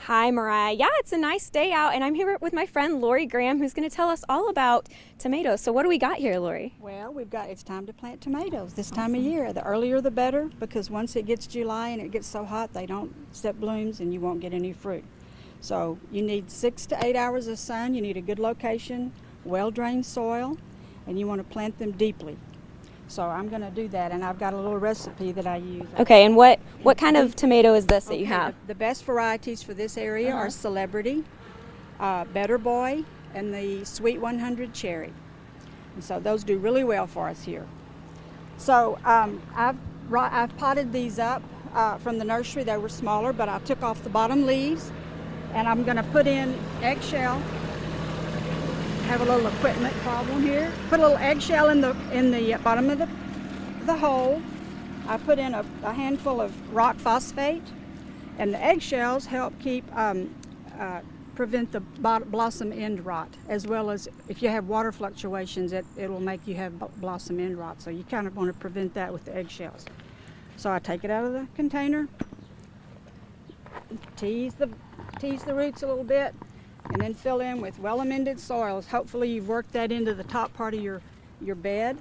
Hi, Mariah. Yeah, it's a nice day out, and I'm here with my friend Lori Graham, who's going to tell us all about tomatoes. So what do we got here, Lori? Well, it's time to plant tomatoes this time of year. The earlier the better, because once it gets July and it gets so hot, they don't set blooms and you won't get any fruit. So you need 6 to 8 hours of sun, you need a good location, well-drained soil, and you want to plant them deeply. So I'm going to do that, and I've got a little recipe that I use. Okay, and what kind of tomato is this that you have? The best varieties for this area are Celebrity, Better Boy, and the Sweet 100 Cherry. And so those do really well for us here. So I've potted these up from the nursery. They were smaller, but I took off the bottom leaves, and I'm going to put in eggshell. Have a little equipment problem here. Put a little eggshell in the bottom of the hole. I put in a handful of rock phosphate, and the eggshells help prevent the blossom end rot, as well as if you have water fluctuations, it will make you have blossom end rot. So you kind of want to prevent that with the eggshells. So I take it out of the container, tease the roots a little bit, and then fill in with well-amended soils. Hopefully you've worked that into the top part of your bed,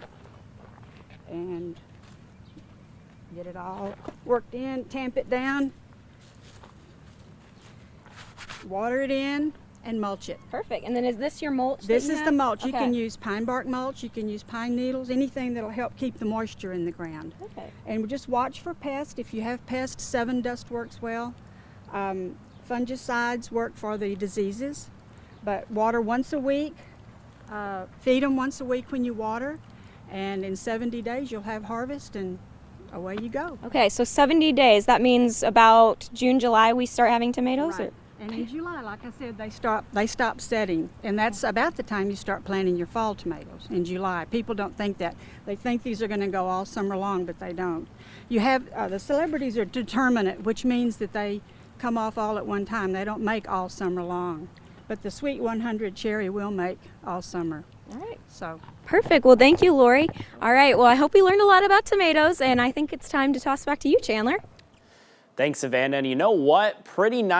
and get it all worked in, tamp it down, water it in, and mulch it. Perfect. And then is this your mulch? This is the mulch. Okay. You can use pine bark mulch, you can use pine needles, anything that'll help keep the moisture in the ground. Okay. And just watch for pests. If you have pests, Sevin dust works well. Fungicides work for the diseases, but water once a week, feed them once a week when you water, and in 70 days you'll have harvest, and away you go. Okay, so 70 days. That means about June, July we start having tomatoes? Right. And in July, like I said, they stop setting, and that's about the time you start planting your fall tomatoes, in July. People don't think that. They think these are going to go all summer long, but they don't. You have the celebrities are determinate, which means that they come off all at one time. They don't make all summer long, but the Sweet 100 Cherry will make all summer. All right. So Perfect. Well, thank you, Lori. All right. Well, I hope we learned a lot about tomatoes, and I think it's time to toss back to you, Chandler. Thanks, Savannah. And you know what? Pretty nice.